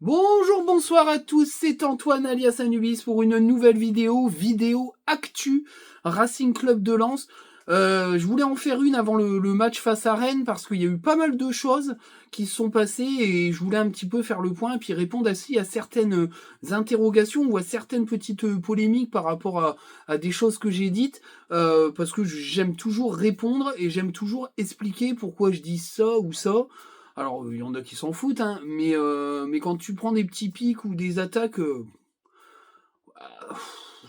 Bonjour, bonsoir à tous, c'est Antoine alias Anubis pour une nouvelle vidéo actu Racing Club de Lens. Je voulais en faire une avant le match face à Rennes parce qu'il y a eu pas mal de choses qui se sont passées et je voulais un petit peu faire le point et puis répondre aussi à certaines interrogations ou à certaines petites polémiques par rapport à des choses que j'ai dites parce que j'aime toujours répondre et j'aime toujours expliquer pourquoi je dis ça ou ça. Alors, il y en a qui s'en foutent, hein, mais quand tu prends des petits pics ou des attaques,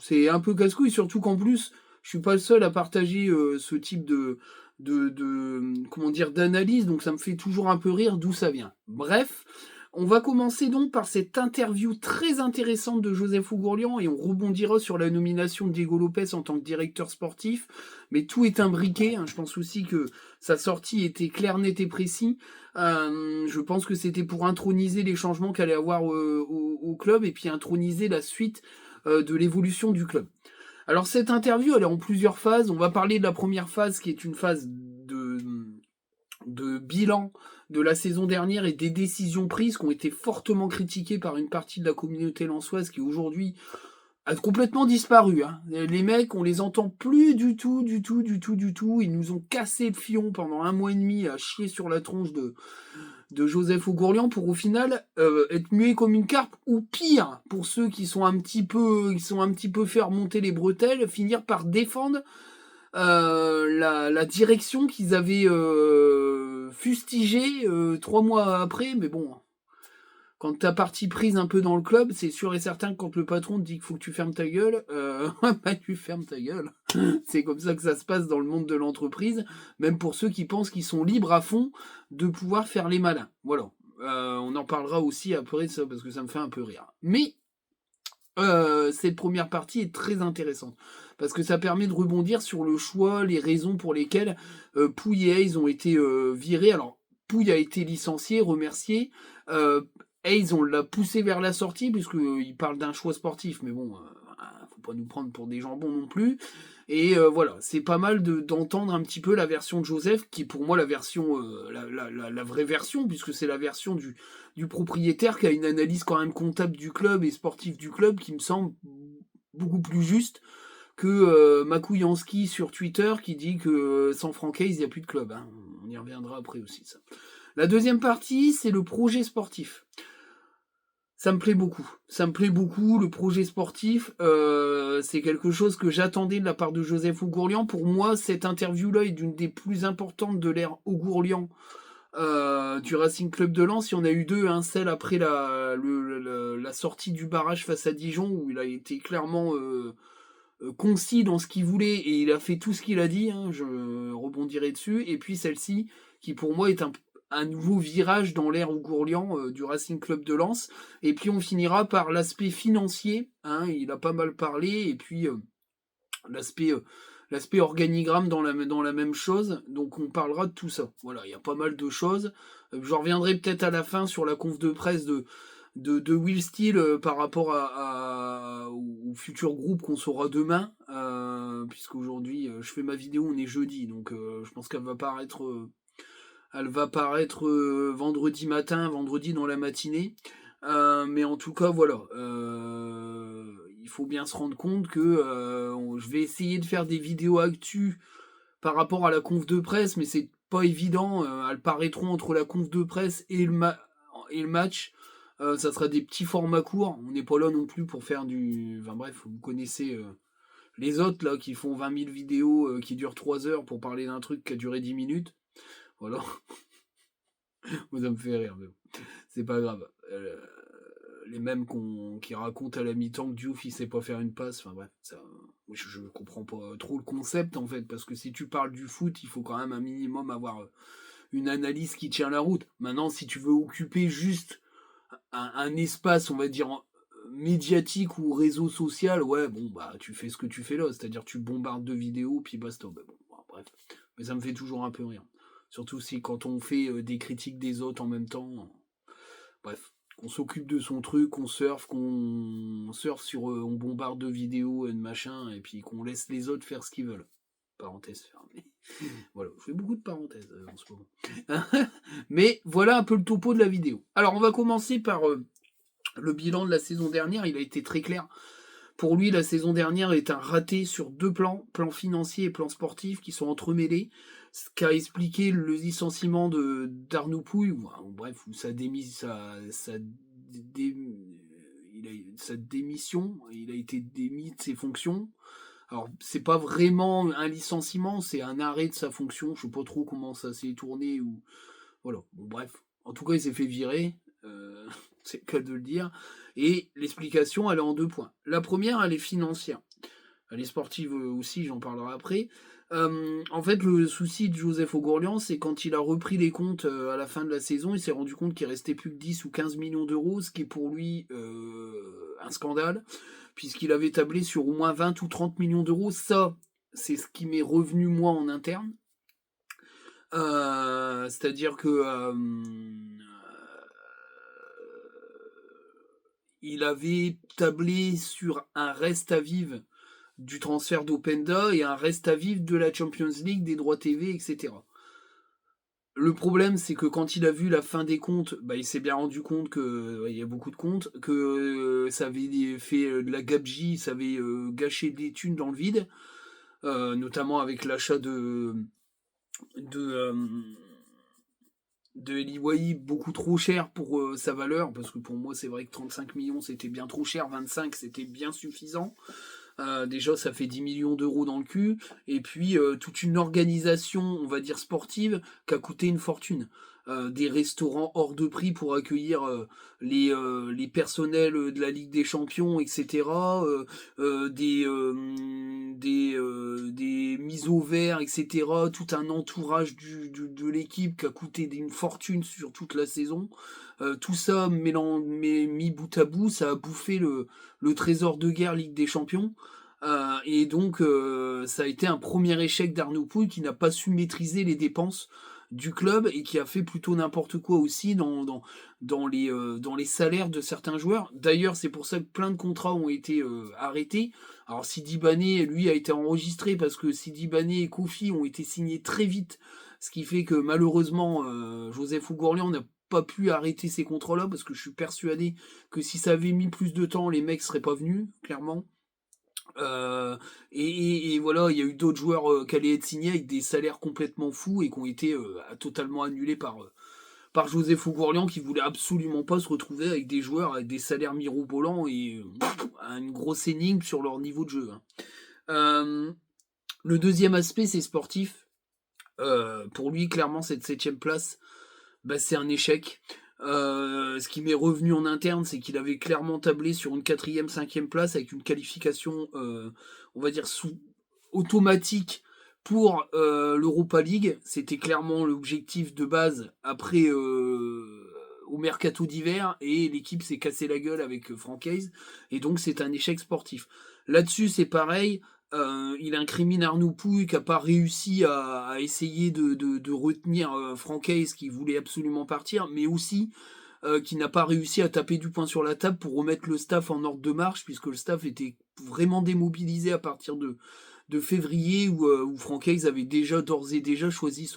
c'est un peu casse-couille, surtout qu'en plus, je suis pas le seul à partager ce type comment dire, d'analyse, donc ça me fait toujours un peu rire d'où ça vient. Bref, on va commencer donc par cette interview très intéressante de Joseph Ougourlian et on rebondira sur la nomination de Diego Lopez en tant que directeur sportif, mais tout est imbriqué, hein. Je pense aussi que sa sortie était claire, nette et précis. Je pense que c'était pour introniser les changements qu'allait avoir au club et puis introniser la suite de l'évolution du club. Alors cette interview, elle est en plusieurs phases. On va parler de la première phase qui est une phase de bilan de la saison dernière et des décisions prises qui ont été fortement critiquées par une partie de la communauté lensoise qui aujourd'hui a complètement disparu. Hein. Les mecs, on les entend plus du tout. Ils nous ont cassé le fion pendant 1 mois et demi à chier sur la tronche de Joseph Ougourlian pour au final être muet comme une carpe ou pire pour ceux qui sont un petit peu fait remonter les bretelles, finir par défendre la direction qu'ils avaient fustigée 3 mois après. Mais bon, quand t'as partie prise un peu dans le club, c'est sûr et certain que quand le patron te dit qu'il faut que tu fermes ta gueule, bah tu fermes ta gueule. C'est comme ça que ça se passe dans le monde de l'entreprise, même pour ceux qui pensent qu'ils sont libres à fond de pouvoir faire les malins. Voilà. On en parlera aussi après de ça, parce que ça me fait un peu rire. Mais cette première partie est très intéressante, parce que ça permet de rebondir sur le choix, les raisons pour lesquelles Pouille et Hayes ont été virés. Alors, Pouille a été licencié, remercié. Euh, Hayes, on l'a poussé vers la sortie, puisqu'il parle d'un choix sportif, mais bon, faut pas nous prendre pour des jambons non plus. Et voilà, c'est pas mal d'entendre un petit peu la version de Joseph, qui est pour moi la version, la vraie version, puisque c'est la version du propriétaire qui a une analyse quand même comptable du club et sportive du club qui me semble beaucoup plus juste que Makouyanski sur Twitter qui dit que sans Francaise, il n'y a plus de club. Hein. On y reviendra après aussi, ça. La deuxième partie, c'est le projet sportif. Ça me plaît beaucoup. Ça me plaît beaucoup, le projet sportif. C'est quelque chose que j'attendais de la part de Joseph Ougourlian. Pour moi, cette interview-là est d'une des plus importantes de l'ère Ougourlian du Racing Club de Lens. Il y en a eu deux, hein, celle après la sortie du barrage face à Dijon, où il a été clairement concis dans ce qu'il voulait et il a fait tout ce qu'il a dit, hein, je rebondirai dessus. Et puis celle-ci, qui pour moi est un nouveau virage dans l'ère Ougourlian du Racing Club de Lens. Et puis on finira par l'aspect financier, hein, il a pas mal parlé, et puis l'aspect l'aspect organigramme dans la même chose, donc on parlera de tout ça. Voilà, il y a pas mal de choses. Je reviendrai peut-être à la fin sur la conf de presse de Will Steele par rapport au futur groupe qu'on saura demain, puisqu'aujourd'hui je fais ma vidéo, on est jeudi, donc je pense qu'elle va paraître, vendredi matin, vendredi dans la matinée. Mais en tout cas, voilà. Il faut bien se rendre compte que je vais essayer de faire des vidéos actu par rapport à la conf de presse, mais c'est pas évident. Elles paraîtront entre la conf de presse et et le match. Ça sera des petits formats courts. On n'est pas là non plus pour faire du. Enfin bref, vous connaissez les autres là qui font 20 000 vidéos qui durent 3 heures pour parler d'un truc qui a duré 10 minutes. Voilà. Moi, ça me fait rire, mais bon. C'est pas grave. Les mêmes qui racontent à la mi-temps que Diouf il sait pas faire une passe, enfin bref, ça, je comprends pas trop le concept en fait, parce que si tu parles du foot, il faut quand même un minimum avoir une analyse qui tient la route. Maintenant, si tu veux occuper juste un espace, on va dire, médiatique ou réseau social, ouais, bon, bah, tu fais ce que tu fais là, c'est-à-dire tu bombardes de vidéos, puis basta. Bah, bon, bref. Mais ça me fait toujours un peu rire. Surtout si quand on fait des critiques des autres en même temps. Bref, qu'on s'occupe de son truc, qu'on surfe sur, on bombarde de vidéos et de machin, et puis qu'on laisse les autres faire ce qu'ils veulent. Parenthèse fermée. Voilà, je fais beaucoup de parenthèses en ce moment. Mais voilà un peu le topo de la vidéo. Alors on va commencer par Le bilan de la saison dernière, il a été très clair. Pour lui, la saison dernière est un raté sur deux plans, plan financier et plan sportif, qui sont entremêlés, ce qui a expliqué le licenciement d'Arnaud Pouille, bref, où sa démission, il a été démis de ses fonctions. Alors, c'est pas vraiment un licenciement, c'est un arrêt de sa fonction. Je sais pas trop comment ça s'est tourné ou voilà. Bon, bref. En tout cas, il s'est fait virer. C'est le cas de le dire. Et l'explication, elle est en deux points. La première, elle est financière. Elle est sportive aussi, j'en parlerai après. En fait, le souci de Joseph Ogourlian, c'est quand il a repris les comptes à la fin de la saison, il s'est rendu compte qu'il restait plus que 10 ou 15 millions d'euros, ce qui est pour lui un scandale, puisqu'il avait tablé sur au moins 20 ou 30 millions d'euros. Ça, c'est ce qui m'est revenu moi en interne. C'est-à-dire que il avait tablé sur un reste à vivre du transfert d'Openda et un reste à vivre de la Champions League, des droits TV, etc. Le problème, c'est que quand il a vu la fin des comptes, il s'est bien rendu compte que il y a beaucoup de comptes, que ça avait fait de la gabegie, ça avait gâché des thunes dans le vide, notamment avec l'achat de, euh, de Eli Wahi beaucoup trop cher pour sa valeur, parce que pour moi c'est vrai que 35 millions c'était bien trop cher, 25 c'était bien suffisant. Déjà ça fait 10 millions d'euros dans le cul, et puis toute une organisation, on va dire sportive, qui a coûté une fortune. Des restaurants hors de prix pour accueillir les personnels de la Ligue des Champions, etc. Des mises au vert, etc. Tout un entourage de l'équipe qui a coûté une fortune sur toute la saison. Tout ça mis bout à bout, ça a bouffé le trésor de guerre Ligue des Champions. Et donc, ça a été un premier échec d'Arnaud Pouille qui n'a pas su maîtriser les dépenses du club et qui a fait plutôt n'importe quoi aussi dans les salaires de certains joueurs. D'ailleurs, c'est pour ça que plein de contrats ont été arrêtés. Alors, Sidi Bané, lui, a été enregistré parce que Sidi Bané et Kofi ont été signés très vite, ce qui fait que malheureusement, Joseph Ougourlian n'a pas pu arrêter ces contrats-là parce que je suis persuadé que si ça avait mis plus de temps, les mecs seraient pas venus, clairement. Et voilà, il y a eu d'autres joueurs qui allaient être signés avec des salaires complètement fous et qui ont été totalement annulés par Joseph Ougourlian qui voulait absolument pas se retrouver avec des joueurs avec des salaires mirobolants et une grosse énigme sur leur niveau de jeu. Hein. Le deuxième aspect, c'est sportif. Pour lui, clairement, cette 7ème place, c'est un échec. Ce qui m'est revenu en interne, c'est qu'il avait clairement tablé sur une 4ème, 5ème place avec une qualification, on va dire, automatique pour l'Europa League. C'était clairement l'objectif de base après au mercato d'hiver et l'équipe s'est cassé la gueule avec Franck Hayes et donc c'est un échec sportif. Là-dessus, c'est pareil. Il incrimine Arnaud Pouille qui n'a pas réussi à essayer de retenir Franck Hayes qui voulait absolument partir, mais aussi qui n'a pas réussi à taper du poing sur la table pour remettre le staff en ordre de marche, puisque le staff était vraiment démobilisé à partir de février où Franck Hayes avait d'ores et déjà choisi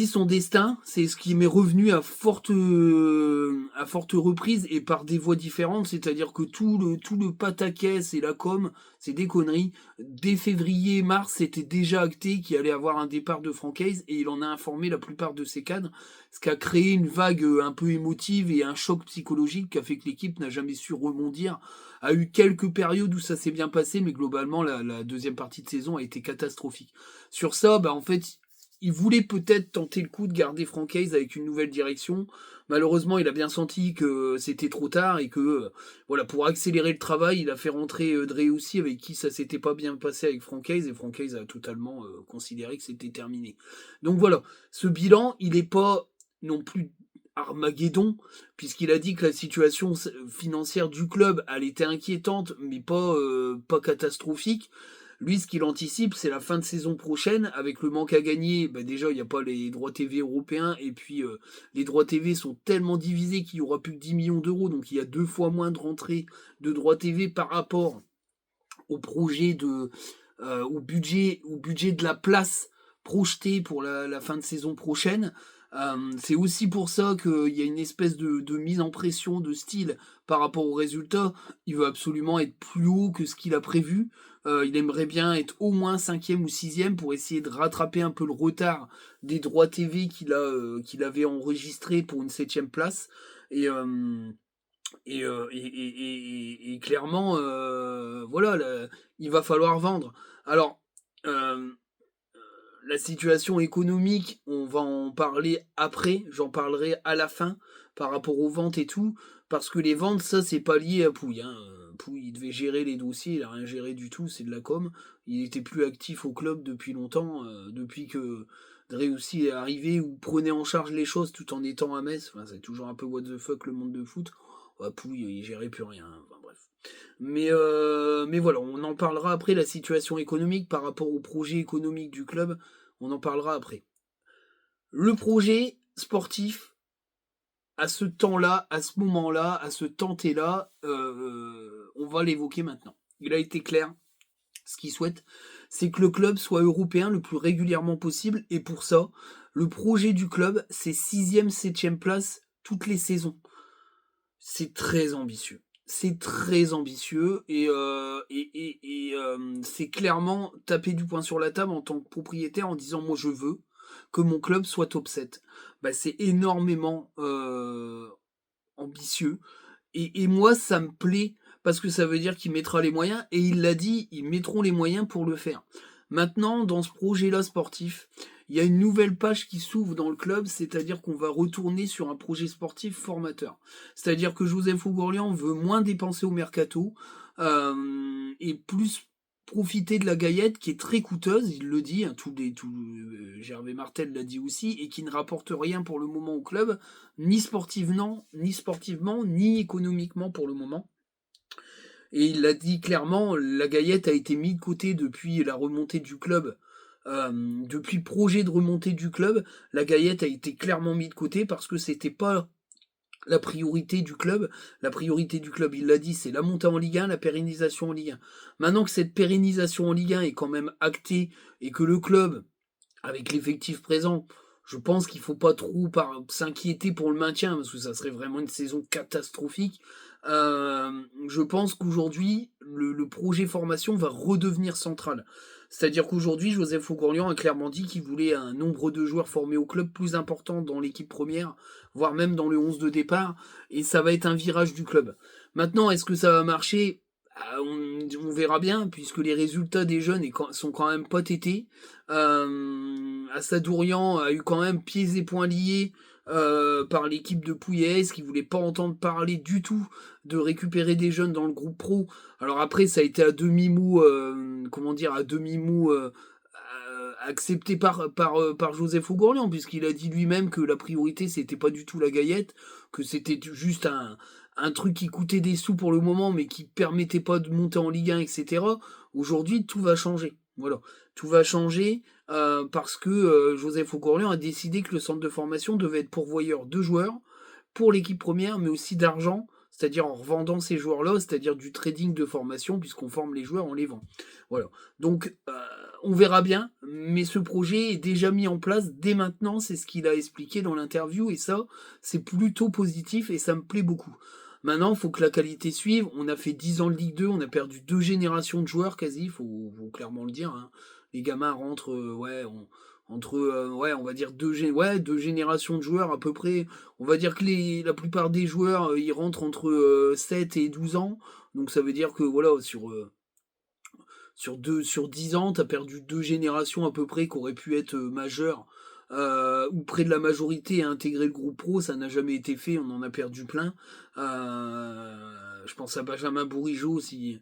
son destin, c'est ce qui m'est revenu à forte reprise et par des voies différentes, c'est-à-dire que tout le pataquès et la com, c'est des conneries. Dès février-mars, c'était déjà acté qu'il allait avoir un départ de Franck Hayes et il en a informé la plupart de ses cadres, ce qui a créé une vague un peu émotive et un choc psychologique qui a fait que l'équipe n'a jamais su rebondir. A eu quelques périodes où ça s'est bien passé, mais globalement, la deuxième partie de saison a été catastrophique. Sur ça, en fait, il voulait peut-être tenter le coup de garder Franck Hayes avec une nouvelle direction. Malheureusement, il a bien senti que c'était trop tard et que, voilà, pour accélérer le travail, il a fait rentrer Driussi avec qui ça s'était pas bien passé avec Franck Hayes et Franck Hayes a totalement considéré que c'était terminé. Donc voilà, ce bilan, il n'est pas non plus Armageddon, puisqu'il a dit que la situation financière du club, elle était inquiétante, mais pas catastrophique. Lui, ce qu'il anticipe, c'est la fin de saison prochaine, avec le manque à gagner. Déjà, il n'y a pas les droits TV européens, et puis les droits TV sont tellement divisés qu'il n'y aura plus que 10 millions d'euros, donc il y a 2 fois moins de rentrées de droits TV par rapport au projet au budget de la place projeté pour la fin de saison prochaine. C'est aussi pour ça qu'il y a une espèce de mise en pression de style par rapport aux résultats. Il veut absolument être plus haut que ce qu'il a prévu. Il aimerait bien être au moins 5e ou 6e pour essayer de rattraper un peu le retard des droits TV qu'il avait enregistré pour une 7e place. Et, euh, et clairement, voilà, il va falloir vendre. Alors, euh, la situation économique, on va en parler après, j'en parlerai à la fin par rapport aux ventes et tout, parce que les ventes, ça, c'est pas lié à Pouille. Hein. Pouille, il devait gérer les dossiers, il a rien géré du tout, c'est de la com. Il était plus actif au club depuis longtemps, depuis que Driussi est arrivé ou prenait en charge les choses tout en étant à Metz. Enfin, c'est toujours un peu what the fuck le monde de foot. Ouais, Pouille, il gérait plus rien. Enfin, bref. Mais voilà, on en parlera après, la situation économique par rapport au projet économique du club, on en parlera après. Le projet sportif, à ce temps-là, à ce moment-là, à ce temps-là, on va l'évoquer maintenant. Il a été clair, ce qu'il souhaite, c'est que le club soit européen le plus régulièrement possible, et pour ça, le projet du club, c'est 6e, 7e place toutes les saisons. C'est très ambitieux. C'est très ambitieux et c'est clairement taper du poing sur la table en tant que propriétaire en disant moi je veux que mon club soit top 7. Bah, c'est énormément ambitieux et moi ça me plaît parce que ça veut dire qu'il mettra les moyens et il l'a dit, ils mettront les moyens pour le faire. Maintenant, dans ce projet-là sportif, il y a une nouvelle page qui s'ouvre dans le club, c'est-à-dire qu'on va retourner sur un projet sportif formateur. C'est-à-dire que Joseph Ougourlian veut moins dépenser au mercato et plus profiter de la Gaillette qui est très coûteuse, il le dit, hein, Gervais Martel l'a dit aussi, et qui ne rapporte rien pour le moment au club, ni sportivement, ni économiquement pour le moment. Et il l'a dit clairement, la Gaillette a été mise de côté depuis la remontée du club. Depuis le projet de remontée du club, la Gaillette a été clairement mise de côté parce que c'était pas la priorité du club. La priorité du club, il l'a dit, c'est la montée en Ligue 1, la pérennisation en Ligue 1. Maintenant que cette pérennisation en Ligue 1 est quand même actée et que le club, avec l'effectif présent, je pense qu'il faut pas trop s'inquiéter pour le maintien parce que ça serait vraiment une saison catastrophique. Je pense qu'aujourd'hui, le projet formation va redevenir central. C'est-à-dire qu'aujourd'hui, Joseph Ougourlian a clairement dit qu'il voulait un nombre de joueurs formés au club plus important dans l'équipe première, voire même dans le 11 de départ, et ça va être un virage du club. Maintenant, est-ce que ça va marcher? On verra bien, puisque les résultats des jeunes sont quand même pas tétés. Assadourian a eu quand même pieds et poings liés par l'équipe de Pouillez, qui voulait pas entendre parler du tout de récupérer des jeunes dans le groupe pro. Alors après, ça a été à demi-mou, à demi-mou accepté par Joseph Ougourlian, puisqu'il a dit lui-même que la priorité, c'était pas du tout la Gaillette, que c'était juste un truc qui coûtait des sous pour le moment, mais qui permettait pas de monter en Ligue 1, etc. Aujourd'hui, tout va changer. Voilà. Tout va changer parce que Joseph Ougourlian a décidé que le centre de formation devait être pourvoyeur de joueurs pour l'équipe première, mais aussi d'argent, c'est-à-dire en revendant ces joueurs-là, c'est-à-dire du trading de formation, puisqu'on forme les joueurs, on les vend. Voilà. Donc, on verra bien, mais ce projet est déjà mis en place dès maintenant, c'est ce qu'il a expliqué dans l'interview, et ça, c'est plutôt positif, et ça me plaît beaucoup. Maintenant, il faut que la qualité suive. On a fait 10 ans de Ligue 2, on a perdu 2 générations de joueurs quasi, faut clairement le dire. Hein. Les gamins rentrent, on va dire 2 générations de joueurs à peu près. On va dire que la plupart des joueurs, ils rentrent entre 7 et 12 ans. Donc ça veut dire que voilà, sur 10 ans, tu as perdu 2 générations à peu près qui auraient pu être majeures ou près de la majorité et intégrer le groupe pro, ça n'a jamais été fait, on en a perdu plein. Je pense à Benjamin Bourigeaud, si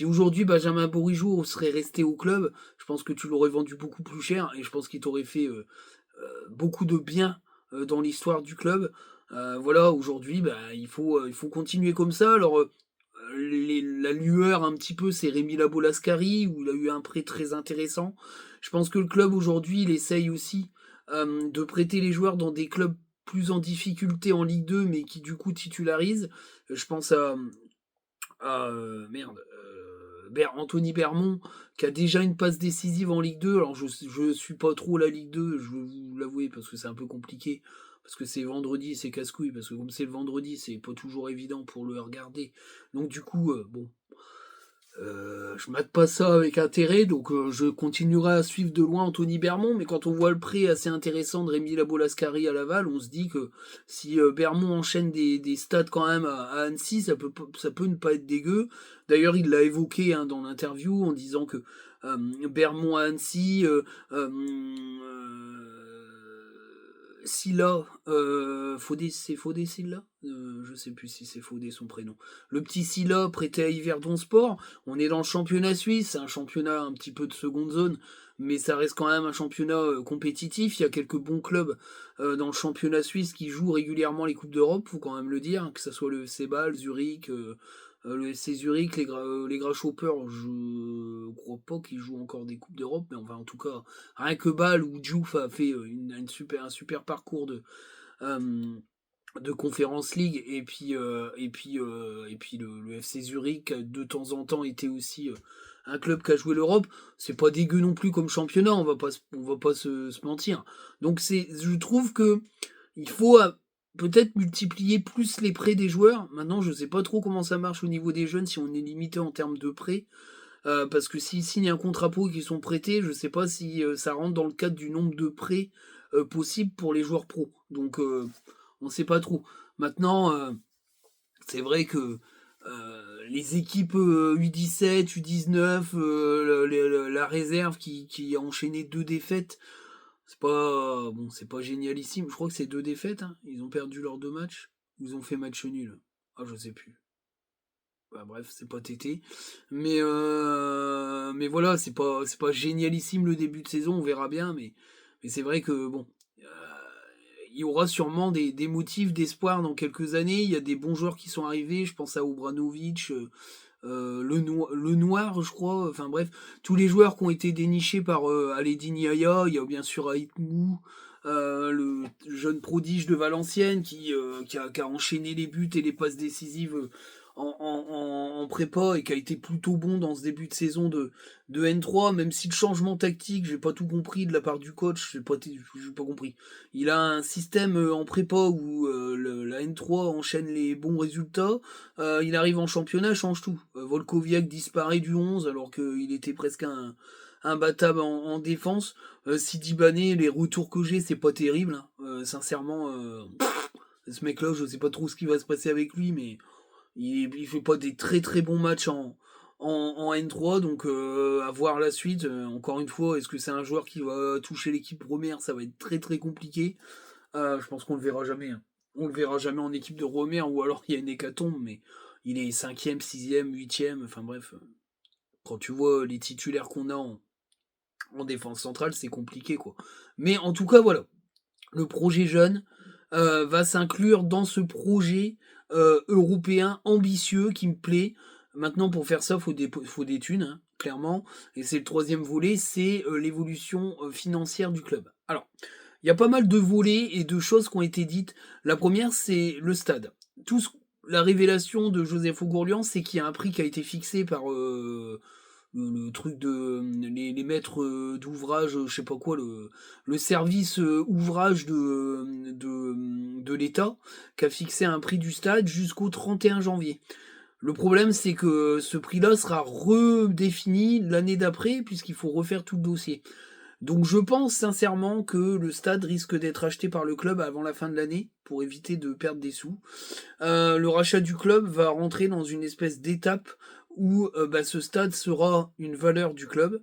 aujourd'hui Benjamin Bourigeaud serait resté au club, je pense que tu l'aurais vendu beaucoup plus cher et je pense qu'il t'aurait fait beaucoup de bien dans l'histoire du club. Voilà, aujourd'hui, il faut continuer comme ça. Alors, la lueur un petit peu, c'est Rémi Labo-Lascari, où il a eu un prêt très intéressant. Je pense que le club aujourd'hui, il essaye aussi de prêter les joueurs dans des clubs plus en difficulté en Ligue 2, mais qui du coup titularisent. Je pense à Anthony Bermond, qui a déjà une passe décisive en Ligue 2. Alors je suis pas trop la Ligue 2, je vais vous l'avouer, parce que c'est un peu compliqué. Parce que c'est vendredi, c'est casse-couille, parce que comme c'est le vendredi, c'est pas toujours évident pour le regarder. Donc du coup, bon, je mate pas ça avec intérêt, donc je continuerai à suivre de loin Anthony Bermond, mais quand on voit le prêt assez intéressant de Rémi Labolascari à Laval, on se dit que si Bermond enchaîne des stats quand même à Annecy, ça peut ne pas être dégueu. D'ailleurs, il l'a évoqué hein, dans l'interview en disant que Bermond à Annecy, Silla, Fodé, c'est Fodé Silla je sais plus si c'est Fodé son prénom. Le petit Silla prêté à Yverdon Sport. On est dans le championnat suisse, c'est un championnat un petit peu de seconde zone, mais ça reste quand même un championnat compétitif. Il y a quelques bons clubs dans le championnat suisse qui jouent régulièrement les Coupes d'Europe, faut quand même le dire, que ce soit le FC Bâle, Zurich, le FC Zurich, les Grasshoppers, je crois pas qu'ils jouent encore des Coupes d'Europe, mais enfin en tout cas, rien que Bâle ou Diouf a fait un super parcours de Conference League et puis le FC Zurich de temps en temps était aussi un club qui a joué l'Europe. C'est pas dégueu non plus comme championnat, on va pas se mentir. Donc je trouve que il faut peut-être multiplier plus les prêts des joueurs. Maintenant, je sais pas trop comment ça marche au niveau des jeunes si on est limité en termes de prêts. Parce que s'ils signent un contrat pro et qu'ils sont prêtés, je sais pas si ça rentre dans le cadre du nombre de prêts possibles pour les joueurs pros. Donc on sait pas trop. Maintenant, c'est vrai que les équipes U17, U19, la réserve qui a enchaîné 2 défaites, c'est pas génialissime. Je crois que c'est 2 défaites. Hein. Ils ont perdu leurs 2 matchs. Ils ont fait match nul. Ah, je sais plus. Bah, bref, c'est pas tété. Mais voilà, c'est pas génialissime le début de saison, on verra bien, mais c'est vrai que bon, euh, il y aura sûrement des motifs d'espoir dans quelques années. Il y a des bons joueurs qui sont arrivés, je pense à Obranovic, le Noir, je crois, enfin bref, tous les joueurs qui ont été dénichés par Aledin Yaya, il y a bien sûr Aitmou, le jeune prodige de Valenciennes qui a enchaîné les buts et les passes décisives en prépa et qui a été plutôt bon dans ce début de saison de N3, même si le changement tactique, j'ai pas tout compris de la part du coach, j'ai pas compris. Il a un système en prépa où la N3 enchaîne les bons résultats, il arrive en championnat, change tout. Volkoviak disparaît du 11 alors qu'il était presque imbattable en défense. Sidi Bané, les retours que j'ai, c'est pas terrible. Hein. Sincèrement, ce mec-là, je sais pas trop ce qui va se passer avec lui, mais il fait pas des très très bons matchs en N3, donc à voir la suite. Encore une fois, est-ce que c'est un joueur qui va toucher l'équipe première? Ça va être très très compliqué. Je pense qu'on le verra jamais. Hein. On le verra jamais en équipe de première, ou alors il y a une hécatombe, mais il est 5e, 6e, 8e, enfin bref. Quand tu vois les titulaires qu'on a en défense centrale, c'est compliqué quoi. Mais en tout cas, voilà. Le projet jeune va s'inclure dans ce projet européen ambitieux qui me plaît. Maintenant, pour faire ça, faut des thunes, hein, clairement. Et c'est le troisième volet, c'est l'évolution financière du club. Alors, il y a pas mal de volets et de choses qui ont été dites. La première, c'est le stade. La révélation de Joseph Ogourlian, c'est qu'il y a un prix qui a été fixé par le truc de les maîtres d'ouvrage, je sais pas quoi, le service ouvrage de l'État, qui a fixé un prix du stade jusqu'au 31 janvier. Le problème, c'est que ce prix-là sera redéfini l'année d'après, puisqu'il faut refaire tout le dossier. Donc je pense sincèrement que le stade risque d'être acheté par le club avant la fin de l'année, pour éviter de perdre des sous. Le rachat du club va rentrer dans une espèce d'étape où ce stade sera une valeur du club,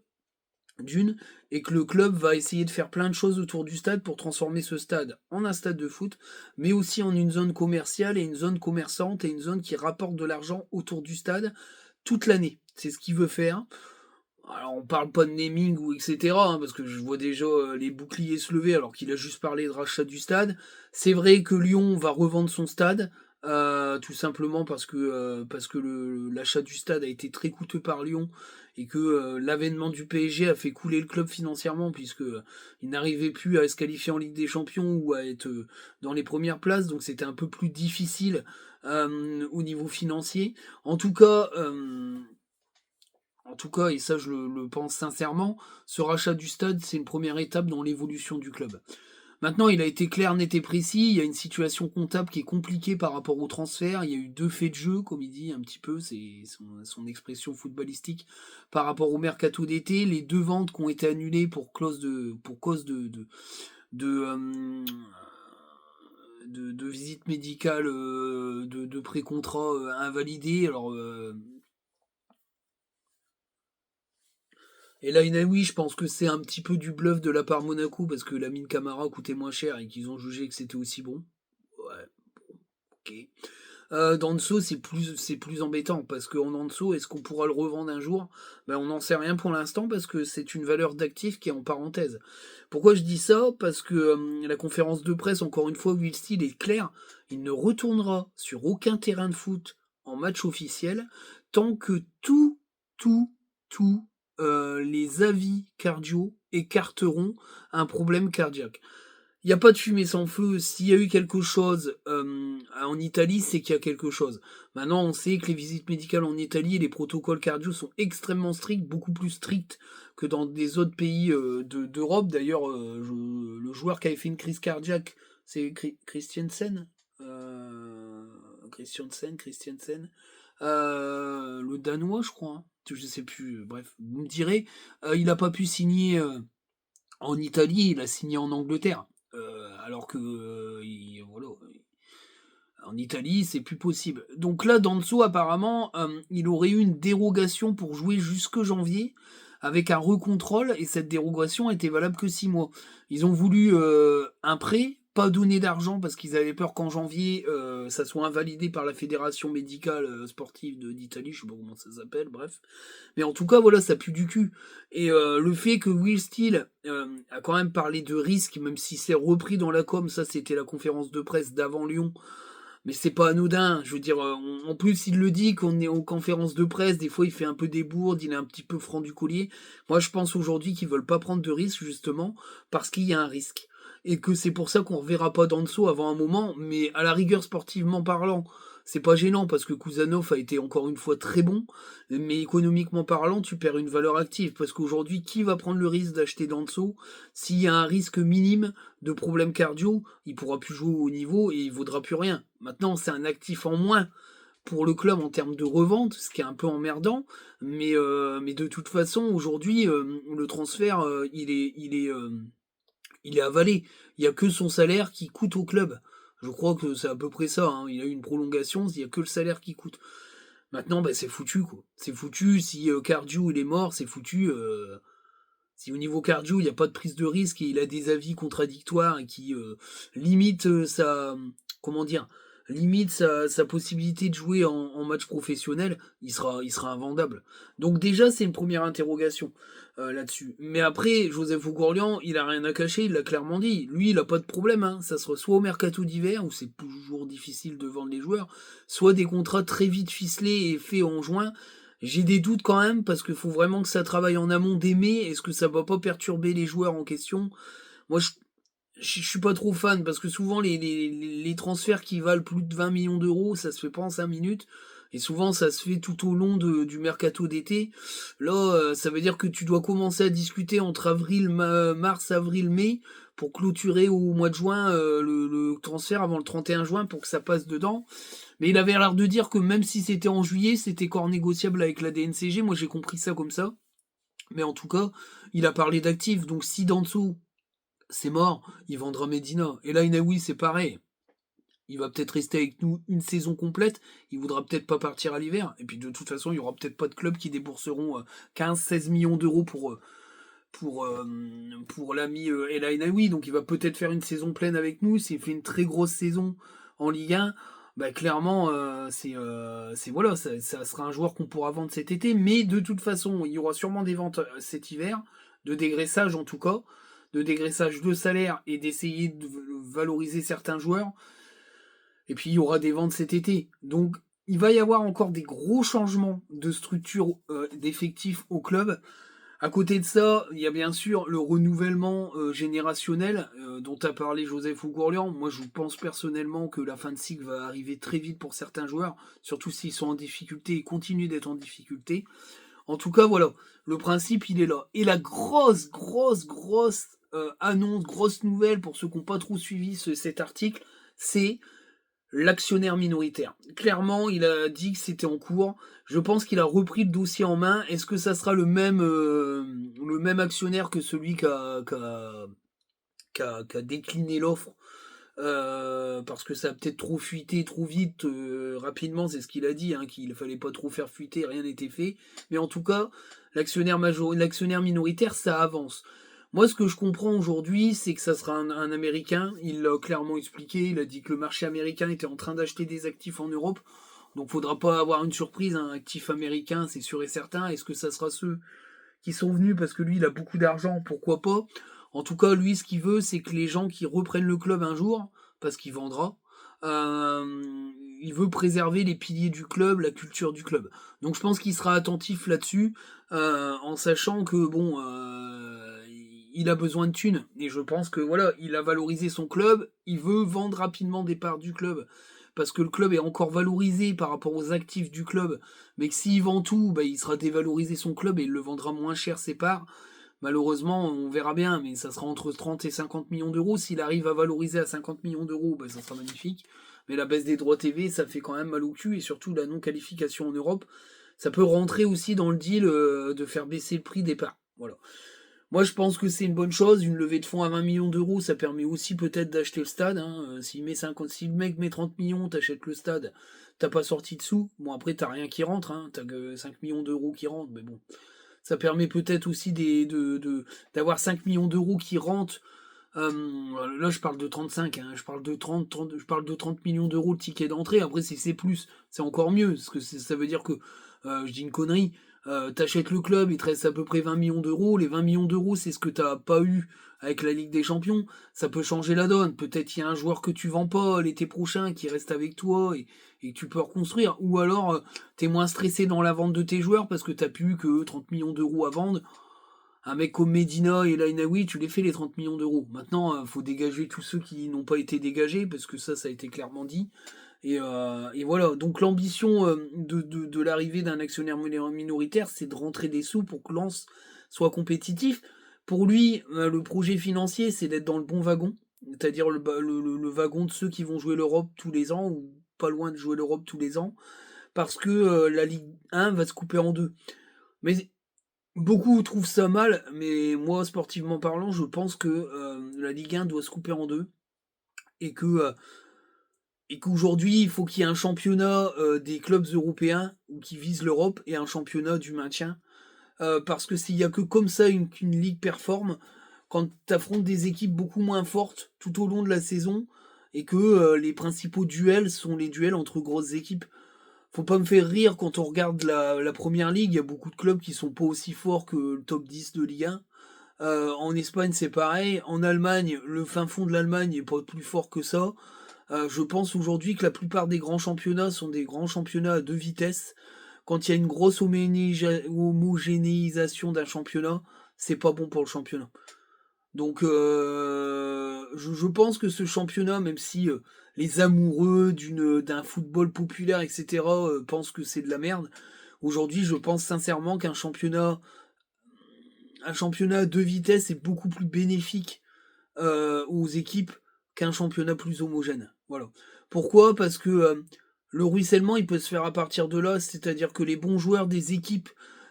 et que le club va essayer de faire plein de choses autour du stade pour transformer ce stade en un stade de foot, mais aussi en une zone commerciale et une zone commerçante et une zone qui rapporte de l'argent autour du stade toute l'année. C'est ce qu'il veut faire. Alors on parle pas de naming ou etc. Parce que je vois déjà les boucliers se lever alors qu'il a juste parlé de rachat du stade. C'est vrai que Lyon va revendre son stade, tout simplement parce que l'achat du stade a été très coûteux par Lyon et que l'avènement du PSG a fait couler le club financièrement puisque il n'arrivait plus à se qualifier en Ligue des Champions ou à être dans les premières places, donc c'était un peu plus difficile au niveau financier. En tout cas, en tout cas, et ça je le pense sincèrement, ce rachat du stade, c'est une première étape dans l'évolution du club. Maintenant, il a été clair, net et précis. Il y a une situation comptable qui est compliquée par rapport au transfert. Il y a eu deux faits de jeu, comme il dit un petit peu, c'est son expression footballistique, par rapport au mercato d'été. Les deux ventes qui ont été annulées pour cause de, euh, de visite médicale, de pré-contrat invalidé. Alors, et là, oui, je pense que c'est un petit peu du bluff de la part Monaco parce que la mine Camara coûtait moins cher et qu'ils ont jugé que c'était aussi bon. Ouais, ok. Danso, c'est plus embêtant parce qu'en Danso, est-ce qu'on pourra le revendre un jour? Ben, on n'en sait rien pour l'instant parce que c'est une valeur d'actif qui est en parenthèse. Pourquoi je dis ça? Parce que la conférence de presse, encore une fois, Will Steele est clair, il ne retournera sur aucun terrain de foot en match officiel tant que tout, les avis cardio écarteront un problème cardiaque. Il n'y a pas de fumée sans feu. S'il y a eu quelque chose en Italie, c'est qu'il y a quelque chose. Maintenant, on sait que les visites médicales en Italie et les protocoles cardio sont extrêmement stricts, beaucoup plus stricts que dans des autres pays d'Europe. D'ailleurs, le joueur qui avait fait une crise cardiaque, c'est Christiansen. Christiansen. Le Danois, je crois. Hein. Je sais plus. Bref, vous me direz. Il n'a pas pu signer en Italie, il a signé en Angleterre. Alors que voilà, en Italie, c'est plus possible. Donc là, Danso, apparemment, il aurait eu une dérogation pour jouer jusque janvier, avec un recontrôle, et cette dérogation était valable que 6 mois. Ils ont voulu un prêt, pas donner d'argent, parce qu'ils avaient peur qu'en janvier, ça soit invalidé par la Fédération médicale sportive d'Italie, je sais pas comment ça s'appelle, bref. Mais en tout cas, voilà, ça pue du cul. Et le fait que Will Steele a quand même parlé de risque, même si c'est repris dans la com, ça c'était la conférence de presse d'avant Lyon, mais c'est pas anodin. Je veux dire, en plus, il le dit qu'on est en conférence de presse, des fois il fait un peu des bourdes, il est un petit peu franc du collier. Moi, je pense aujourd'hui qu'ils veulent pas prendre de risque, justement, parce qu'il y a un risque. Et que c'est pour ça qu'on ne reverra pas Danso avant un moment, mais à la rigueur sportivement parlant, c'est pas gênant parce que Kuzanov a été encore une fois très bon, mais économiquement parlant, tu perds une valeur active parce qu'aujourd'hui, qui va prendre le risque d'acheter Danso s'il y a un risque minime de problème cardio, il pourra plus jouer au haut niveau et il vaudra plus rien. Maintenant, c'est un actif en moins pour le club en termes de revente, ce qui est un peu emmerdant, mais de toute façon, aujourd'hui, le transfert, il est avalé. Il n'y a que son salaire qui coûte au club. Je crois que c'est à peu près ça. Hein. Il a eu une prolongation, il n'y a que le salaire qui coûte. Maintenant, c'est foutu, quoi. C'est foutu. Si Cardio il est mort, c'est foutu. Si au niveau cardio, il n'y a pas de prise de risque et il a des avis contradictoires et qui limite comment dire, limite sa possibilité de jouer en match professionnel, il sera invendable. Donc déjà, c'est une première interrogation là-dessus. Mais après, Joseph Ougorlian, il a rien à cacher, il l'a clairement dit. Lui, il a pas de problème. Hein. Ça sera soit au mercato d'hiver, où c'est toujours difficile de vendre les joueurs, soit des contrats très vite ficelés et faits en juin. J'ai des doutes quand même parce qu'il faut vraiment que ça travaille en amont d'aimer. Est-ce que ça va pas perturber les joueurs en question? Moi, je suis pas trop fan parce que souvent les transferts qui valent plus de 20 millions d'euros, ça se fait pas en 5 minutes. Et souvent, ça se fait tout au long du mercato d'été. Là, ça veut dire que tu dois commencer à discuter entre mars, avril, mai pour clôturer au mois de juin le transfert avant le 31 juin pour que ça passe dedans. Mais il avait l'air de dire que même si c'était en juillet, c'était encore négociable avec la DNCG. Moi, j'ai compris ça comme ça. Mais en tout cas, il a parlé d'actifs. Donc si Danso, c'est mort, il vendra Medina. Et là, Inaoui, c'est pareil. Il va peut-être rester avec nous une saison complète. Il voudra peut-être pas partir à l'hiver. Et puis de toute façon, il y aura peut-être pas de clubs qui débourseront 15-16 millions d'euros pour l'ami El Ainaoui. Donc il va peut-être faire une saison pleine avec nous. S'il fait une très grosse saison en Ligue 1, clairement, c'est voilà, ça sera un joueur qu'on pourra vendre cet été. Mais de toute façon, il y aura sûrement des ventes cet hiver, de dégraissage en tout cas, de dégraissage de salaire et d'essayer de valoriser certains joueurs. Et puis il y aura des ventes cet été. Donc il va y avoir encore des gros changements de structure d'effectifs au club. À côté de ça, il y a bien sûr le renouvellement générationnel dont a parlé Joseph Ougourlian. Moi, je pense personnellement que la fin de cycle va arriver très vite pour certains joueurs, surtout s'ils sont en difficulté et continuent d'être en difficulté. En tout cas, voilà, le principe, il est là. Et la grosse annonce, grosse nouvelle pour ceux qui n'ont pas trop suivi cet article, c'est l'actionnaire minoritaire. Clairement, il a dit que c'était en cours. Je pense qu'il a repris le dossier en main. Est-ce que ça sera le même actionnaire que celui qui a décliné l'offre parce que ça a peut-être trop fuité trop vite, rapidement, c'est ce qu'il a dit, hein, qu'il fallait pas trop faire fuiter, rien n'était fait. Mais en tout cas, l'actionnaire minoritaire, ça avance. Moi, ce que je comprends aujourd'hui, c'est que ça sera un Américain. Il l'a clairement expliqué. Il a dit que le marché américain était en train d'acheter des actifs en Europe. Donc, faudra pas avoir une surprise. Un actif américain, c'est sûr et certain. Est-ce que ça sera ceux qui sont venus parce que lui, il a beaucoup d'argent? Pourquoi pas? En tout cas, lui, ce qu'il veut, c'est que les gens qui reprennent le club un jour, parce qu'il vendra, il veut préserver les piliers du club, la culture du club. Donc je pense qu'il sera attentif là-dessus, en sachant que bon, il a besoin de thunes. Et je pense que voilà, il a valorisé son club, il veut vendre rapidement des parts du club. Parce que le club est encore valorisé par rapport aux actifs du club, mais que s'il vend tout, bah, il sera dévalorisé son club et il le vendra moins cher ses parts. Malheureusement, on verra bien, mais ça sera entre 30 et 50 millions d'euros. S'il arrive à valoriser à 50 millions d'euros, ben, ça sera magnifique. Mais la baisse des droits TV, ça fait quand même mal au cul, et surtout la non-qualification en Europe, ça peut rentrer aussi dans le deal de faire baisser le prix des parts. Voilà. Moi, je pense que c'est une bonne chose. Une levée de fonds à 20 millions d'euros, ça permet aussi peut-être d'acheter le stade. Hein. Si le mec met 30 millions, t'achètes le stade, t'as pas sorti de sous. Bon, après, t'as rien qui rentre. Hein. T'as que 5 millions d'euros qui rentrent, mais bon. Ça permet peut-être aussi d'avoir 5 millions d'euros qui rentrent. Là, je parle de 35, hein, je parle de 30, je parle de 30 millions d'euros le ticket d'entrée. Après, si c'est plus, c'est encore mieux. Parce que ça veut dire que, je dis une connerie, t'achètes le club, il te reste à peu près 20 millions d'euros. Les 20 millions d'euros, c'est ce que t'as pas eu avec la Ligue des Champions. Ça peut changer la donne. Peut-être il y a un joueur que tu vends pas l'été prochain qui reste avec toi et tu peux reconstruire. Ou alors, t'es moins stressé dans la vente de tes joueurs parce que t'as plus que 30 millions d'euros à vendre. Un mec comme Medina et Lainaoui, tu les fais les 30 millions d'euros. Maintenant, faut dégager tous ceux qui n'ont pas été dégagés, parce que ça a été clairement dit. Et voilà, donc l'ambition de l'arrivée d'un actionnaire minoritaire, c'est de rentrer des sous pour que Lens soit compétitif. Pour lui, le projet financier, c'est d'être dans le bon wagon, c'est-à-dire le wagon de ceux qui vont jouer l'Europe tous les ans, ou pas loin de jouer l'Europe tous les ans, parce que la Ligue 1 va se couper en deux. Mais beaucoup trouvent ça mal, mais moi, sportivement parlant, je pense que la Ligue 1 doit se couper en deux et qu'aujourd'hui, il faut qu'il y ait un championnat des clubs européens ou qui vise l'Europe et un championnat du maintien. Parce que s'il y a que comme ça qu'une ligue performe, quand tu affrontes des équipes beaucoup moins fortes tout au long de la saison et que les principaux duels sont les duels entre grosses équipes. Faut pas me faire rire quand on regarde la première ligue, il y a beaucoup de clubs qui sont pas aussi forts que le top 10 de Ligue 1. En Espagne, c'est pareil. En Allemagne, le fin fond de l'Allemagne est pas plus fort que ça. Je pense aujourd'hui que la plupart des grands championnats sont des grands championnats à deux vitesses. Quand il y a une grosse homogénéisation d'un championnat, c'est pas bon pour le championnat. Donc je pense que ce championnat, même si les amoureux d'un football populaire, etc., pensent que c'est de la merde, aujourd'hui je pense sincèrement qu'un championnat à deux vitesses est beaucoup plus bénéfique aux équipes qu'un championnat plus homogène. Voilà. Pourquoi? Parce que le ruissellement, il peut se faire à partir de là, c'est-à-dire que les bons joueurs des équipes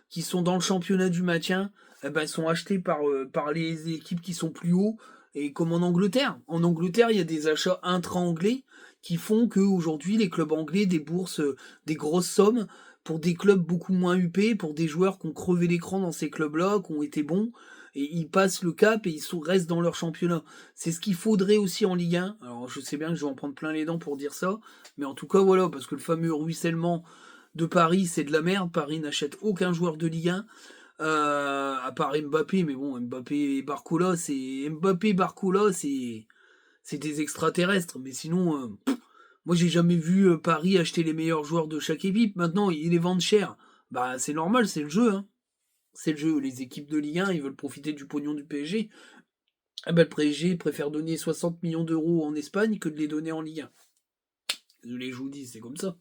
qui sont dans le championnat du maintien, eh ben, sont achetés par les équipes qui sont plus haut, et comme en Angleterre. En Angleterre, il y a des achats intra-anglais qui font qu'aujourd'hui, les clubs anglais déboursent des grosses sommes pour des clubs beaucoup moins huppés, pour des joueurs qui ont crevé l'écran dans ces clubs-là, qui ont été bons, et ils passent le cap et restent dans leur championnat. C'est ce qu'il faudrait aussi en Ligue 1. Alors je sais bien que je vais en prendre plein les dents pour dire ça, mais en tout cas voilà, parce que le fameux ruissellement de Paris, c'est de la merde. Paris n'achète aucun joueur de Ligue 1, à part Mbappé, mais bon, Mbappé et Barcola, c'est des extraterrestres. Mais sinon, moi j'ai jamais vu Paris acheter les meilleurs joueurs de chaque équipe. Maintenant, ils les vendent cher. Bah c'est normal, c'est le jeu, hein. C'est le jeu. Les équipes de Ligue 1, ils veulent profiter du pognon du PSG. Ah ben, le PSG préfère donner 60 millions d'euros en Espagne que de les donner en Ligue 1. Désolé, je vous dis, c'est comme ça.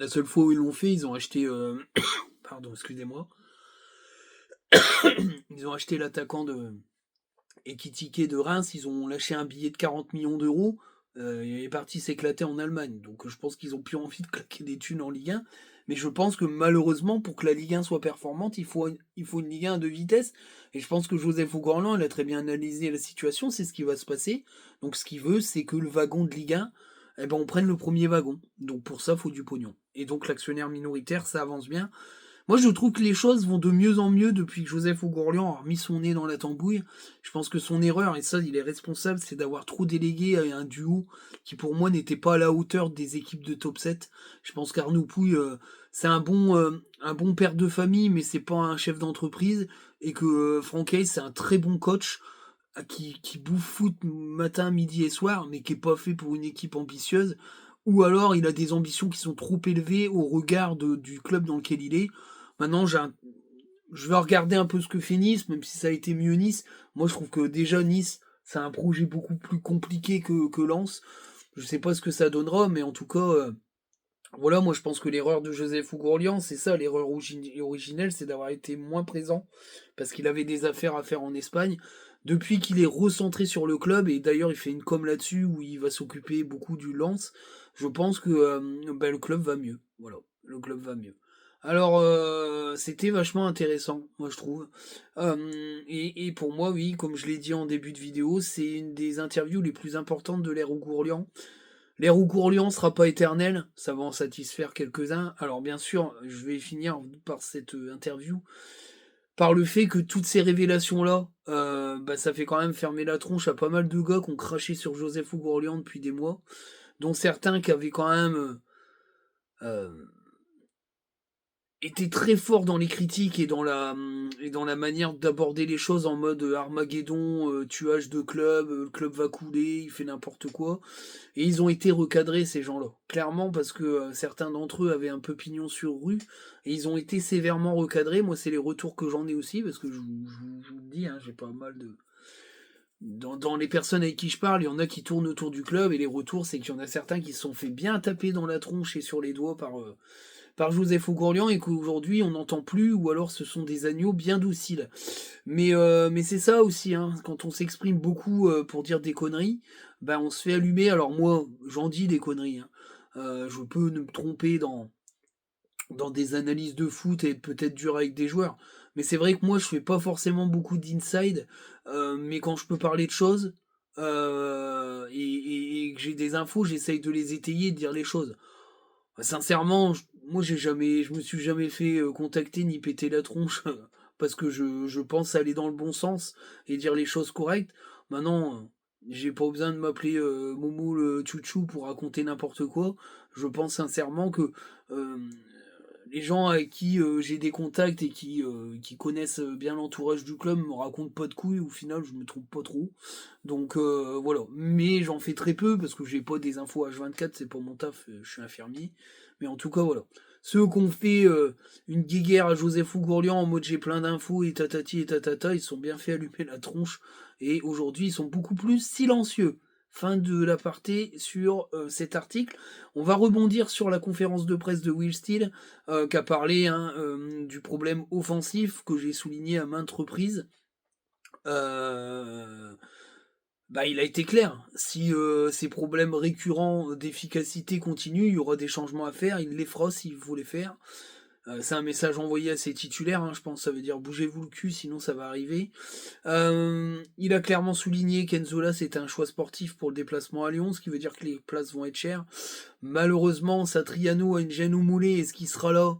La seule fois où ils l'ont fait, ils ont acheté... Pardon, excusez-moi. Ils ont acheté l'attaquant de Ekitike de Reims, ils ont lâché un billet de 40 millions d'euros. Il est parti s'éclater en Allemagne. Donc je pense qu'ils ont plus envie de claquer des thunes en Ligue 1. Mais je pense que malheureusement, pour que la Ligue 1 soit performante, il faut une Ligue 1 de vitesse. Et je pense que Joseph Ougrand, il a très bien analysé la situation, c'est ce qui va se passer. Donc ce qu'il veut, c'est que le wagon de Ligue 1, eh ben, on prenne le premier wagon. Donc pour ça, il faut du pognon. Et donc l'actionnaire minoritaire, ça avance bien. Moi, je trouve que les choses vont de mieux en mieux depuis que Joseph Ougourlian a remis son nez dans la tambouille. Je pense que son erreur, et ça, il est responsable, c'est d'avoir trop délégué à un duo qui, pour moi, n'était pas à la hauteur des équipes de top 7. Je pense qu'Arnaud Pouille, c'est un bon père de famille, mais c'est pas un chef d'entreprise. Et que Franck Hayes, c'est un très bon coach qui bouffe foot matin, midi et soir, mais qui est pas fait pour une équipe ambitieuse. Ou alors, il a des ambitions qui sont trop élevées au regard du club dans lequel il est. Maintenant, je vais regarder un peu ce que fait Nice, même si ça a été mieux Nice. Moi, je trouve que déjà Nice, c'est un projet beaucoup plus compliqué que Lens. Je sais pas ce que ça donnera, mais en tout cas, voilà, moi je pense que l'erreur de Joseph Ougourlian, c'est ça, l'erreur originelle, c'est d'avoir été moins présent, parce qu'il avait des affaires à faire en Espagne. Depuis qu'il est recentré sur le club, et d'ailleurs il fait une com là-dessus où il va s'occuper beaucoup du Lens, je pense que le club va mieux. Voilà, le club va mieux. Alors, c'était vachement intéressant, moi je trouve. Et pour moi, oui, comme je l'ai dit en début de vidéo, c'est une des interviews les plus importantes de l'ère Ougourlian. L'ère Ougourlian sera pas éternelle, ça va en satisfaire quelques-uns. Alors bien sûr, je vais finir par cette interview par le fait que toutes ces révélations-là, ça fait quand même fermer la tronche à pas mal de gars qui ont craché sur Joseph Ougourlian depuis des mois, dont certains qui avaient quand même euh, était très fort dans les critiques et dans la manière d'aborder les choses en mode Armageddon, tuage de club, le club va couler, il fait n'importe quoi. Et ils ont été recadrés, ces gens-là. Clairement, parce que certains d'entre eux avaient un peu pignon sur rue, et ils ont été sévèrement recadrés. Moi, c'est les retours que j'en ai aussi, parce que je vous le dis, hein, j'ai pas mal de... Dans les personnes avec qui je parle, il y en a qui tournent autour du club, et les retours, c'est qu'il y en a certains qui se sont fait bien taper dans la tronche et sur les doigts par Joseph Ougourlian et qu'aujourd'hui on n'entend plus, ou alors ce sont des agneaux bien dociles. Mais c'est ça aussi, hein, quand on s'exprime beaucoup pour dire des conneries, ben on se fait allumer. Alors moi, j'en dis des conneries, hein. Je peux me tromper dans des analyses de foot et être peut-être dur avec des joueurs. Mais c'est vrai que moi je fais pas forcément beaucoup d'inside, mais quand je peux parler de choses et que j'ai des infos, j'essaye de les étayer et de dire les choses. Sincèrement, moi je me suis jamais fait contacter ni péter la tronche parce que je pense aller dans le bon sens et dire les choses correctes. Maintenant, j'ai pas besoin de m'appeler Momo le chouchou pour raconter n'importe quoi. Je pense sincèrement que euh, les gens avec qui j'ai des contacts et qui connaissent bien l'entourage du club me racontent pas de couilles, au final je me trompe pas trop. Donc voilà. Mais j'en fais très peu parce que j'ai pas des infos H24, c'est pas mon taf, je suis infirmier. Mais en tout cas voilà. Ceux qui ont fait une guéguerre à Joseph Ougourlian en mode j'ai plein d'infos et tatati et tatata, ils sont bien fait allumer la tronche. Et aujourd'hui ils sont beaucoup plus silencieux. Fin de l'aparté sur cet article. On va rebondir sur la conférence de presse de Will Steele, qui a parlé hein, du problème offensif que j'ai souligné à maintes reprises. Il a été clair. Si ces problèmes récurrents d'efficacité continuent, il y aura des changements à faire. Il les fera s'il faut les faire. C'est un message envoyé à ses titulaires, hein, je pense. Ça veut dire bougez-vous le cul, sinon ça va arriver. Il a clairement souligné qu'Enzola c'était un choix sportif pour le déplacement à Lyon, ce qui veut dire que les places vont être chères. Malheureusement, Satriano a une gêne au moulet. Est-ce qu'il sera là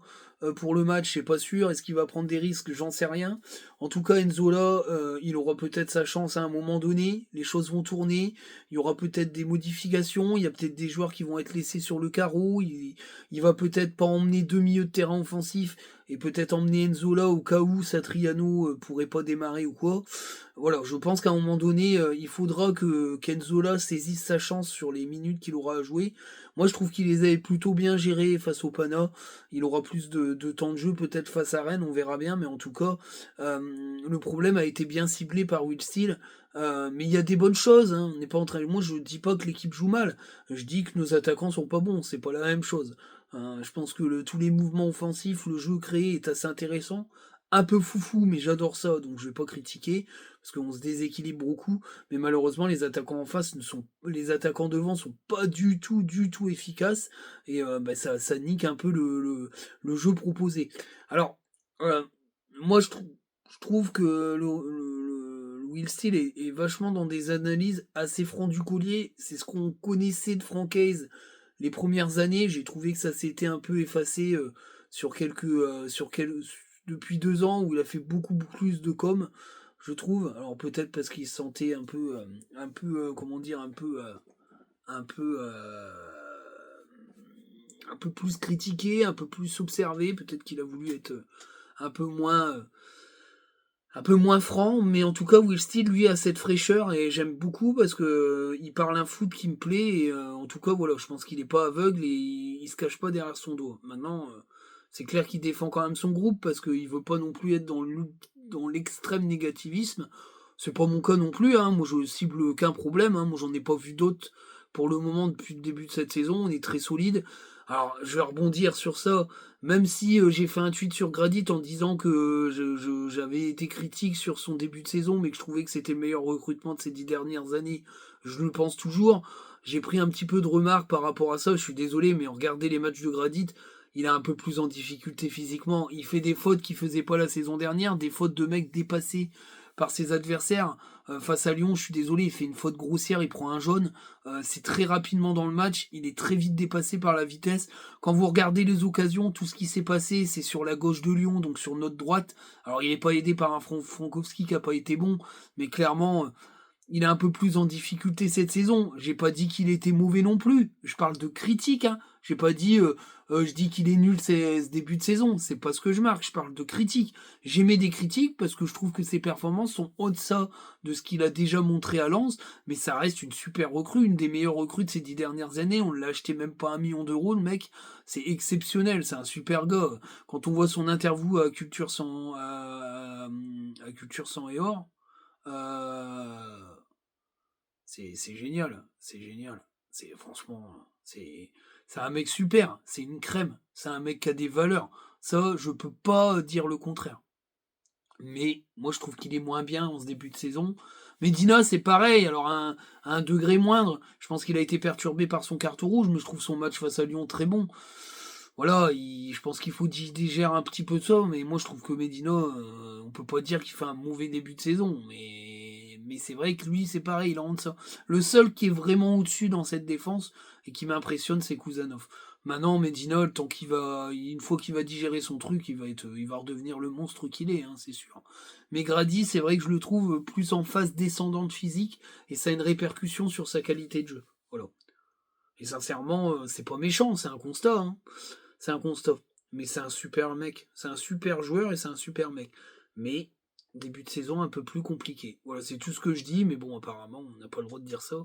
pour le match? C'est pas sûr. Est-ce qu'il va prendre des risques? J'en sais rien. En tout cas, Enzola, il aura peut-être sa chance à un moment donné. Les choses vont tourner. Il y aura peut-être des modifications. Il y a peut-être des joueurs qui vont être laissés sur le carreau. Il va peut-être pas emmener deux milieux de terrain offensifs et peut-être emmener Enzola au cas où Satriano pourrait pas démarrer ou quoi. Voilà, je pense qu'à un moment donné, il faudra que Kenzola saisisse sa chance sur les minutes qu'il aura à jouer. Moi, je trouve qu'il les avait plutôt bien gérés face au Pana. Il aura plus de temps de jeu peut-être face à Rennes, on verra bien. Mais en tout cas, le problème a été bien ciblé par Will Steele. Mais il y a des bonnes choses, hein. On n'est pas en train. Moi, je dis pas que l'équipe joue mal. Je dis que nos attaquants sont pas bons. C'est pas la même chose. Je pense que tous les mouvements offensifs, le jeu créé est assez intéressant. Un peu foufou, mais j'adore ça, donc je vais pas critiquer parce qu'on se déséquilibre beaucoup. Mais malheureusement, les attaquants devant sont pas du tout efficaces et ça nique un peu le jeu proposé. Alors, euh, moi, je trouve que le Will Steele est vachement dans des analyses assez franc du collier. C'est ce qu'on connaissait de Frank Hayes les premières années. J'ai trouvé que ça s'était un peu effacé depuis 2 ans où il a fait beaucoup plus de com, je trouve. Alors peut-être parce qu'il se sentait comment dire, un peu, un peu plus critiqué, un peu plus observé. Peut-être qu'il a voulu être un peu moins, un peu moins franc, mais en tout cas Will Steele lui a cette fraîcheur et j'aime beaucoup parce que il parle un foot qui me plaît et en tout cas voilà, je pense qu'il est pas aveugle et il se cache pas derrière son dos. Maintenant, c'est clair qu'il défend quand même son groupe parce qu'il veut pas non plus être dans l'extrême négativisme. C'est pas mon cas non plus, hein. Moi je cible aucun problème, hein. Moi j'en ai pas vu d'autres pour le moment depuis le début de cette saison, on est très solide. Alors je vais rebondir sur ça. Même si j'ai fait un tweet sur Gradit en disant que j'avais été critique sur son début de saison, mais que je trouvais que c'était le meilleur recrutement de ces 10 dernières années, je le pense toujours. J'ai pris un petit peu de remarques par rapport à ça, je suis désolé, mais regardez les matchs de Gradit, il est un peu plus en difficulté physiquement. Il fait des fautes qu'il faisait pas la saison dernière, des fautes de mecs dépassés par ses adversaires. Face à Lyon, je suis désolé, il fait une faute grossière, il prend un jaune. C'est très rapidement dans le match, il est très vite dépassé par la vitesse. Quand vous regardez les occasions, tout ce qui s'est passé, c'est sur la gauche de Lyon, donc sur notre droite. Alors il n'est pas aidé par un Frankowski qui n'a pas été bon, mais clairement, il est un peu plus en difficulté cette saison. J'ai pas dit qu'il était mauvais non plus. Je parle de critique, hein. J'ai pas dit, je dis qu'il est nul ce début de saison. C'est pas ce que je marque. Je parle de critique. J'émets des critiques parce que je trouve que ses performances sont au-deçà de ce qu'il a déjà montré à Lens. Mais ça reste une super recrue, une des meilleures recrues de ces 10 dernières années. On l'a acheté même pas 1 million d'euros, le mec. C'est exceptionnel. C'est un super gars. Quand on voit son interview à Culture Sang et Or. C'est génial, c'est génial. C'est franchement, c'est un mec super, c'est une crème, c'est un mec qui a des valeurs. Ça, je peux pas dire le contraire. Mais moi, je trouve qu'il est moins bien en ce début de saison. Medina, c'est pareil, alors à un degré moindre. Je pense qu'il a été perturbé par son carton rouge, mais je trouve son match face à Lyon très bon. Voilà, je pense qu'il faut digérer un petit peu de ça, mais moi je trouve que Medina, on peut pas dire qu'il fait un mauvais début de saison, mais c'est vrai que lui c'est pareil, il est en deçà. Le seul qui est vraiment au-dessus dans cette défense et qui m'impressionne, c'est Kuzanov. Maintenant, Medina, une fois qu'il va digérer son truc, il va redevenir le monstre qu'il est, hein, c'est sûr. Mais Grady, c'est vrai que je le trouve plus en phase descendante physique et ça a une répercussion sur sa qualité de jeu. Voilà. Et sincèrement, c'est pas méchant, c'est un constat, hein. C'est un constat. Mais c'est un super mec. C'est un super joueur et c'est un super mec. Mais début de saison un peu plus compliqué. Voilà, c'est tout ce que je dis, mais bon, apparemment, on n'a pas le droit de dire ça.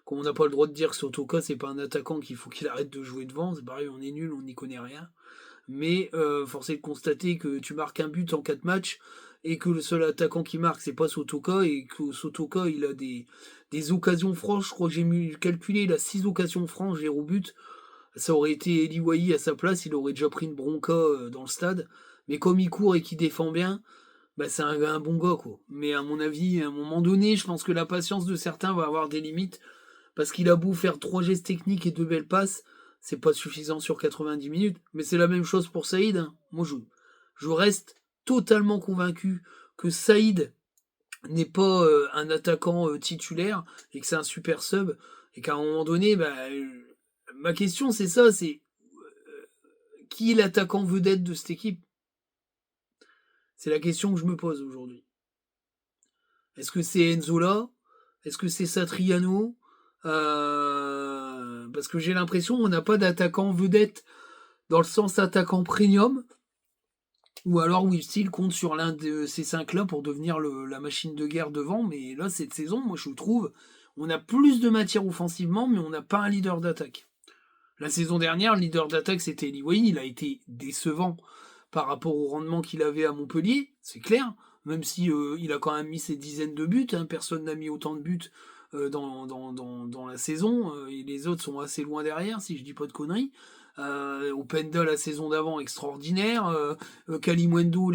Comme on n'a pas le droit de dire que Sotoka, c'est pas un attaquant qu'il faut qu'il arrête de jouer devant. C'est pareil, on est nul, on n'y connaît rien. Mais force est de constater que tu marques un but en 4 matchs et que le seul attaquant qui marque, c'est pas Sotoka, et que Sotoka, il a des occasions franches. Je crois que j'ai calculé, il a 6 occasions franches, 0 but. Ça aurait été Eli Wahi à sa place, il aurait déjà pris une bronca dans le stade. Mais comme il court et qu'il défend bien, bah c'est un bon gars, quoi. Mais à mon avis, à un moment donné, je pense que la patience de certains va avoir des limites. Parce qu'il a beau faire 3 gestes techniques et 2 belles passes, c'est pas suffisant sur 90 minutes. Mais c'est la même chose pour Saïd, hein. Moi, je reste totalement convaincu que Saïd n'est pas un attaquant titulaire et que c'est un super sub. Et qu'à un moment donné, ma question c'est ça, c'est qui est l'attaquant vedette de cette équipe? C'est la question que je me pose aujourd'hui. Est-ce que c'est Enzola? Est-ce que c'est Satriano? Parce que j'ai l'impression qu'on n'a pas d'attaquant vedette dans le sens attaquant premium. Ou alors Will Steele compte sur l'un de ces 5-là pour devenir la machine de guerre devant. Mais là, cette saison, moi je trouve, on a plus de matière offensivement, mais on n'a pas un leader d'attaque. La saison dernière, le leader d'attaque, c'était Eli Wahi. Il a été décevant par rapport au rendement qu'il avait à Montpellier, c'est clair. même si il a quand même mis ses dizaines de buts, hein, personne n'a mis autant de buts dans la saison, et les autres sont assez loin derrière, si je dis pas de conneries. Openda la saison d'avant extraordinaire, Kalimundo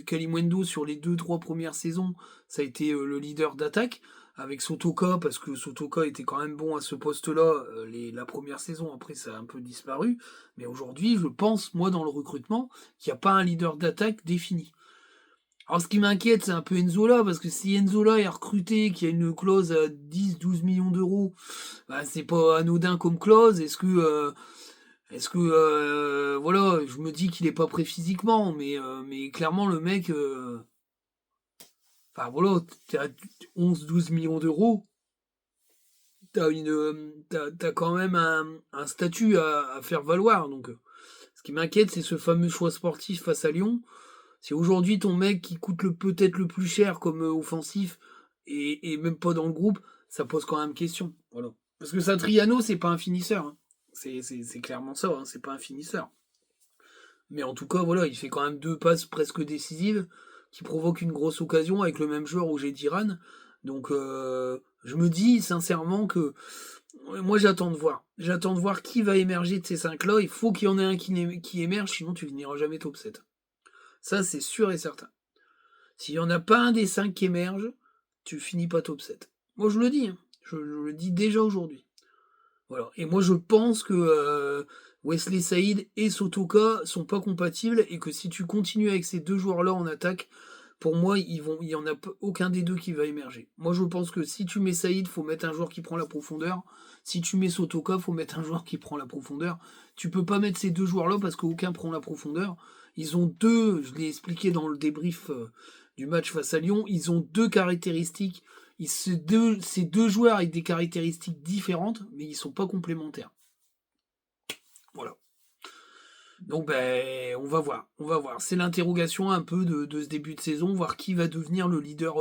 Kalimundo sur les 2-3 premières saisons, ça a été le leader d'attaque avec Sotoka, parce que Sotoka était quand même bon à ce poste-là la première saison, après ça a un peu disparu, mais aujourd'hui je pense, moi dans le recrutement, qu'il n'y a pas un leader d'attaque défini. Alors ce qui m'inquiète, c'est un peu Enzola, parce que si Enzola est recruté, qu'il y a une clause à 10-12 millions d'euros, bah, c'est pas anodin comme clause. Voilà, je me dis qu'il est pas prêt physiquement, mais clairement le mec, enfin voilà, t'as 11-12 millions d'euros, t'as quand même un statut à faire valoir. Donc ce qui m'inquiète, c'est ce fameux choix sportif face à Lyon. Si aujourd'hui ton mec qui coûte peut-être le plus cher comme offensif et même pas dans le groupe, ça pose quand même question. Voilà. Parce que Satriano, c'est pas un finisseur, hein. C'est clairement ça, hein, c'est pas un finisseur. Mais en tout cas, voilà, il fait quand même 2 passes presque décisives qui provoquent une grosse occasion avec le même joueur où j'ai Diran. Donc je me dis sincèrement que moi j'attends de voir. J'attends de voir qui va émerger de ces 5-là. Il faut qu'il y en ait un qui émerge, sinon tu n'iras jamais top 7. Ça, c'est sûr et certain. S'il n'y en a pas un des 5 qui émerge, tu finis pas top 7. Moi, je le dis. Hein. Je le dis déjà aujourd'hui. Voilà. Et moi, je pense que Wesley Saïd et Sotoka sont pas compatibles et que si tu continues avec ces 2 joueurs-là en attaque, pour moi, il y en a aucun des deux qui va émerger. Moi, je pense que si tu mets Saïd, faut mettre un joueur qui prend la profondeur. Si tu mets Sotoka, faut mettre un joueur qui prend la profondeur. Tu peux pas mettre ces 2 joueurs-là parce qu'aucun prend la profondeur. Ils ont je l'ai expliqué dans le débrief du match face à Lyon, ils ont 2 caractéristiques. Ces 2 joueurs avec des caractéristiques différentes, mais ils sont pas complémentaires. Voilà. Donc on va voir, C'est l'interrogation un peu de ce début de saison, voir qui va devenir le leader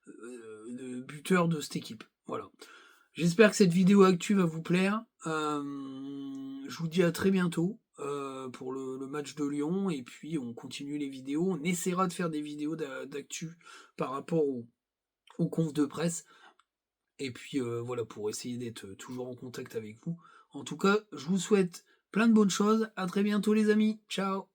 le buteur de cette équipe. Voilà. J'espère que cette vidéo actu va vous plaire. Je vous dis à très bientôt pour le match de Lyon, et puis on continue les vidéos. On essaiera de faire des vidéos d'actu par rapport aux confs de presse. Et puis voilà, pour essayer d'être toujours en contact avec vous. En tout cas, je vous souhaite plein de bonnes choses. À très bientôt les amis. Ciao.